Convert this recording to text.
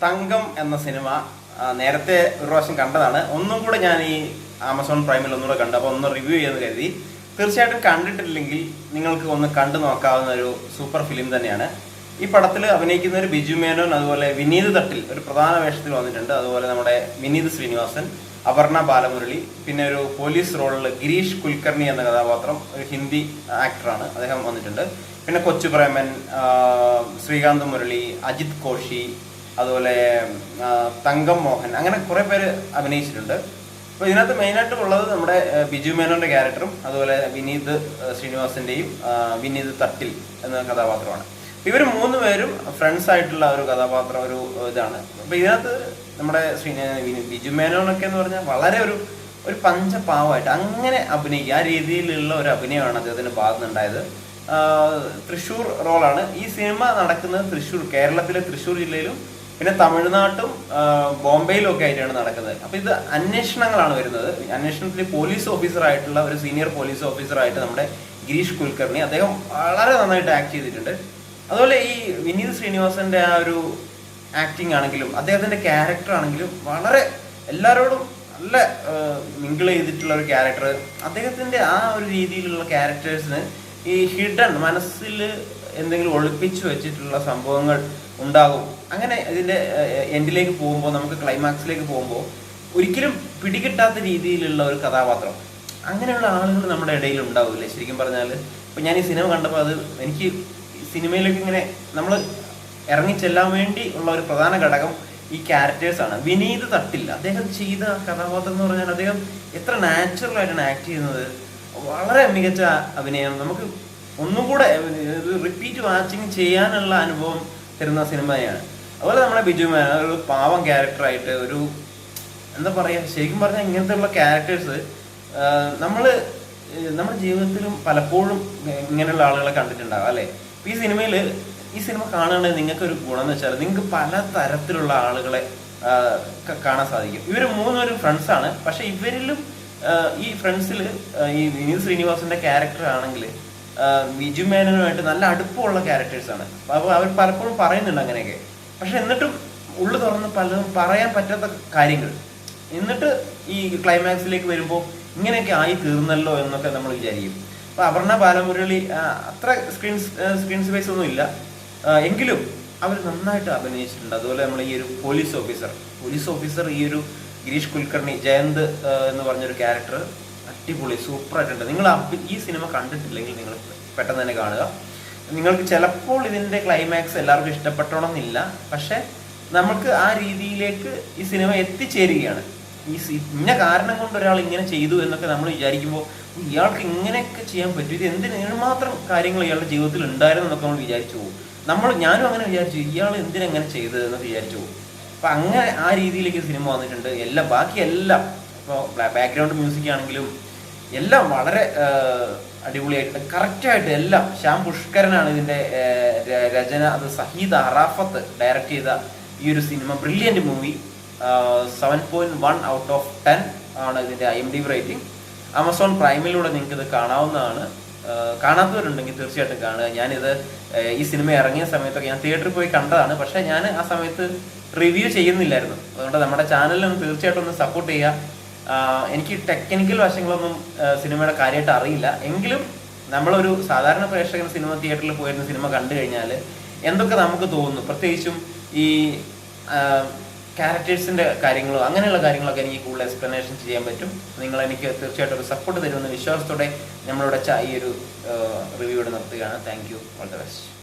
തങ്കം എന്ന സിനിമ നേരത്തെ ഒരു പ്രാവശ്യം കണ്ടതാണ്. ഒന്നും കൂടെ ഞാൻ ഈ ആമസോൺ പ്രൈമിൽ ഒന്നുകൂടെ കണ്ടു. അപ്പോൾ ഒന്ന് റിവ്യൂ ചെയ്യുമെന്ന് കരുതി. തീർച്ചയായിട്ടും കണ്ടിട്ടില്ലെങ്കിൽ നിങ്ങൾക്ക് ഒന്ന് കണ്ടു നോക്കാവുന്ന ഒരു സൂപ്പർ ഫിലിം തന്നെയാണ്. ഈ പടത്തിൽ അഭിനയിക്കുന്ന ഒരു ബിജു മേനോൻ, അതുപോലെ വിനീത് തട്ടിൽ ഒരു പ്രധാന വേഷത്തിൽ വന്നിട്ടുണ്ട്. അതുപോലെ നമ്മുടെ വിനീത് ശ്രീനിവാസൻ, അപർണ ബാലമുരളി, പിന്നെ ഒരു പോലീസ് റോളിൽ ഗിരീഷ് കുൽക്കർണി എന്ന കഥാപാത്രം, ഒരു ഹിന്ദി ആക്ടറാണ്, അദ്ദേഹം വന്നിട്ടുണ്ട്. പിന്നെ കൊച്ചു പ്രേമൻ, ശ്രീകാന്ത് മുരളി, അജിത് കോഷി, അതുപോലെ തങ്കം മോഹൻ, അങ്ങനെ കുറേ പേര് അഭിനയിച്ചിട്ടുണ്ട്. അപ്പോൾ ഇതിനകത്ത് മെയിനായിട്ട് ഉള്ളത് നമ്മുടെ ബിജു മേനോന്റെ ക്യാരക്ടറും അതുപോലെ വിനീത് ശ്രീനിവാസന്റെയും വിനീത് തട്ടിൽ എന്ന കഥാപാത്രമാണ്. ഇവർ മൂന്ന് പേരും ഫ്രണ്ട്സ് ആയിട്ടുള്ള ഒരു കഥാപാത്രം, ഒരു ഇതാണ്. അപ്പോൾ ഇതിനകത്ത് നമ്മുടെ ബിജു മേനോനൊക്കെ എന്ന് പറഞ്ഞാൽ വളരെ ഒരു പഞ്ചപാവമായിട്ട് അങ്ങനെ അഭിനയിക്കുക, ആ രീതിയിലുള്ള ഒരു അഭിനയമാണ് അദ്ദേഹത്തിന് ഭാഗത്തുനിന്നുണ്ടായത്. തൃശ്ശൂർ റോളാണ്. ഈ സിനിമ നടക്കുന്നത് തൃശ്ശൂർ, കേരളത്തിലെ തൃശ്ശൂർ ജില്ലയിലും പിന്നെ തമിഴ്നാട്ടും ബോംബെയിലും ഒക്കെ ആയിട്ടാണ് നടക്കുന്നത്. അപ്പോൾ ഇത് അന്വേഷണങ്ങളാണ് വരുന്നത്. അന്വേഷണത്തിൽ പോലീസ് ഓഫീസറായിട്ടുള്ള ഒരു സീനിയർ പോലീസ് ഓഫീസറായിട്ട് നമ്മുടെ ഗിരീഷ് കുൽക്കർണി, അദ്ദേഹം വളരെ നന്നായിട്ട് ആക്ട് ചെയ്തിട്ടുണ്ട്. അതുപോലെ ഈ വിനീത് ശ്രീനിവാസന്റെ ആ ഒരു ആക്ടിങ് ആണെങ്കിലും അദ്ദേഹത്തിന്റെ ക്യാരക്ടർ ആണെങ്കിലും വളരെ എല്ലാവരോടും നല്ല മിങ്കിൾ ചെയ്തിട്ടുള്ള ഒരു ക്യാരക്ടർ. അദ്ദേഹത്തിന്റെ ആ ഒരു രീതിയിലുള്ള ക്യാരക്ടേഴ്സിന് ഈ ഹിഡൻ മനസ്സിൽ എന്തെങ്കിലും ഒളിപ്പിച്ചു വെച്ചിട്ടുള്ള സംഭവങ്ങൾ ഉണ്ടാകും. അങ്ങനെ ഇതിന്റെ എൻഡിലേക്ക് പോകുമ്പോൾ, നമുക്ക് ക്ലൈമാക്സിലേക്ക് പോകുമ്പോൾ ഒരിക്കലും പിടികിട്ടാത്ത രീതിയിലുള്ള ഒരു കഥാപാത്രം, അങ്ങനെയുള്ള ആളുകൾ നമ്മുടെ ഇടയിൽ ഉണ്ടാവില്ലേ ശരിക്കും പറഞ്ഞാൽ. ഇപ്പം ഞാൻ ഈ സിനിമ കണ്ടപ്പോൾ അത് എനിക്ക് സിനിമയിലേക്ക് ഇങ്ങനെ നമ്മൾ ഇറങ്ങിച്ചെല്ലാൻ വേണ്ടി ഉള്ള ഒരു പ്രധാന ഘടകം ഈ ക്യാരക്ടേഴ്സാണ്. വിനീത് തട്ടിൽ അദ്ദേഹം ചെയ്ത കഥാപാത്രം എന്ന് പറഞ്ഞാൽ അദ്ദേഹം എത്ര നാച്ചുറൽ ആയിട്ടാണ് ആക്ട് ചെയ്യുന്നത്. വളരെ മികച്ച അഭിനയം. നമുക്ക് ഒന്നും കൂടെ റിപ്പീറ്റ് വാച്ചിങ് ചെയ്യാനുള്ള അനുഭവം തരുന്ന സിനിമയാണ്. അതുപോലെ നമ്മുടെ ബിജു മേനോൻ ഒരു പാവം ക്യാരക്ടറായിട്ട്, ഒരു എന്താ പറയുക, ശരിക്കും പറഞ്ഞാൽ ഇങ്ങനത്തെ ഉള്ള ക്യാരക്ടേഴ്സ് നമ്മുടെ ജീവിതത്തിലും പലപ്പോഴും ഇങ്ങനെയുള്ള ആളുകളെ കണ്ടിട്ടുണ്ടാകും അല്ലേ. ഈ സിനിമ കാണുകയാണെങ്കിൽ നിങ്ങൾക്ക് ഒരു ഗുണം എന്ന് വെച്ചാൽ നിങ്ങൾക്ക് പല തരത്തിലുള്ള ആളുകളെ കാണാൻ സാധിക്കും. ഇവർ മൂന്നുപേരും ഫ്രണ്ട്സാണ്. പക്ഷെ ഇവരിലും ഈ ഫ്രണ്ട്സിൽ ഈ വിനീത് ശ്രീനിവാസന്റെ ക്യാരക്ടർ ആണെങ്കിൽ ബിജു മേനോനുമായിട്ട് നല്ല അടുപ്പമുള്ള ക്യാരക്ടേഴ്സാണ്. അപ്പോൾ അവർ പലപ്പോഴും പറയുന്നുണ്ട് അങ്ങനെയൊക്കെ. പക്ഷെ എന്നിട്ടും ഉള്ളു തുറന്ന് പലതും പറയാൻ പറ്റാത്ത കാര്യങ്ങൾ, എന്നിട്ട് ഈ ക്ലൈമാക്സിലേക്ക് വരുമ്പോൾ ഇങ്ങനെയൊക്കെ ആയി തീർന്നല്ലോ എന്നൊക്കെ നമ്മൾ വിചാരിക്കും. അപ്പോൾ അപർണ ബാലമുരളി അത്ര സ്ക്രീൻ സ്പേസ് ഒന്നും ഇല്ല, എങ്കിലും അവർ നന്നായിട്ട് അഭിനയിച്ചിട്ടുണ്ട്. അതുപോലെ നമ്മൾ ഈ ഒരു പോലീസ് ഓഫീസർ ഈ ഒരു ഗിരീഷ് കുൽക്കർണി, ജയന്ത് എന്ന് പറഞ്ഞൊരു ക്യാരക്ടർ അടിപൊളി, സൂപ്പറായിട്ടുണ്ട്. നിങ്ങൾ ഈ സിനിമ കണ്ടിട്ടില്ലെങ്കിൽ നിങ്ങൾ പെട്ടെന്ന് തന്നെ കാണുക. നിങ്ങൾക്ക് ചിലപ്പോൾ ഇതിൻ്റെ ക്ലൈമാക്സ് എല്ലാവർക്കും ഇഷ്ടപ്പെട്ടോണമെന്നില്ല, പക്ഷെ നമുക്ക് ആ രീതിയിലേക്ക് ഈ സിനിമ എത്തിച്ചേരുകയാണ്. ഇന്ന കാരണം കൊണ്ട് ഒരാൾ ഇങ്ങനെ ചെയ്തു എന്നൊക്കെ നമ്മൾ വിചാരിക്കുമ്പോൾ ഇയാൾക്ക് ഇങ്ങനെയൊക്കെ ചെയ്യാൻ പറ്റും, ഇത് എന്തിനു മാത്രം കാര്യങ്ങൾ ഇയാളുടെ ജീവിതത്തിൽ ഉണ്ടായിരുന്നു എന്നൊക്കെ നമ്മൾ വിചാരിച്ചു പോകും. ഞാനും അങ്ങനെ വിചാരിച്ചു, ഇയാൾ എന്തിനെങ്ങനെ ചെയ്തത് എന്നൊക്കെ വിചാരിച്ചു പോകും. അപ്പം അങ്ങനെ ആ രീതിയിലേക്ക് സിനിമ വന്നിട്ടുണ്ട്. ബാക്കിയെല്ലാം ഇപ്പോൾ ബാക്ക്ഗ്രൗണ്ട് മ്യൂസിക് ആണെങ്കിലും എല്ലാം വളരെ അടിപൊളിയായിട്ട് കറക്റ്റായിട്ട് എല്ലാം. ശ്യാം പുഷ്കരനാണ് ഇതിൻ്റെ രചന. അത് സഹീദ് അറാഫത്ത് ഡയറക്റ്റ് ചെയ്ത ഈ ഒരു cinema brilliant movie. 7.1 out of 10 ആണ് ഇതിൻ്റെ IMDb റേറ്റിംഗ്. ആമസോൺ പ്രൈമിലൂടെ നിങ്ങൾക്ക് ഇത് കാണാവുന്നതാണ്. കാണാത്തവരുണ്ടെങ്കിൽ തീർച്ചയായിട്ടും കാണുക. ഞാനിത് ഈ സിനിമ ഇറങ്ങിയ സമയത്തൊക്കെ ഞാൻ തിയേറ്ററിൽ പോയി കണ്ടതാണ്. പക്ഷേ ഞാൻ ആ സമയത്ത് റിവ്യൂ ചെയ്യുന്നില്ലായിരുന്നു. അതുകൊണ്ട് നമ്മുടെ ചാനലിലൊന്ന് തീർച്ചയായിട്ടും ഒന്ന് സപ്പോർട്ട് ചെയ്യുക. എനിക്ക് ടെക്നിക്കൽ വശങ്ങളൊന്നും സിനിമയുടെ കാര്യമായിട്ട് അറിയില്ല, എങ്കിലും നമ്മളൊരു സാധാരണ പ്രേക്ഷകൻ സിനിമ തിയേറ്ററിൽ പോയിരുന്ന സിനിമ കണ്ടു കഴിഞ്ഞാൽ എന്തൊക്കെ നമുക്ക് തോന്നുന്നു, പ്രത്യേകിച്ചും ഈ ക്യാരക്ടേഴ്സിൻ്റെ കാര്യങ്ങളോ അങ്ങനെയുള്ള കാര്യങ്ങളൊക്കെ എനിക്ക് കൂടുതൽ എക്സ്പ്ലനേഷൻ ചെയ്യാൻ പറ്റും. നിങ്ങൾ എനിക്ക് തീർച്ചയായിട്ടും ഒരു സപ്പോർട്ട് തരുമെന്ന വിശ്വാസത്തോടെ നമ്മളിവിടെ ഈ ഒരു റിവ്യൂടെ നിർത്തുകയാണ്. Thank you, all the best.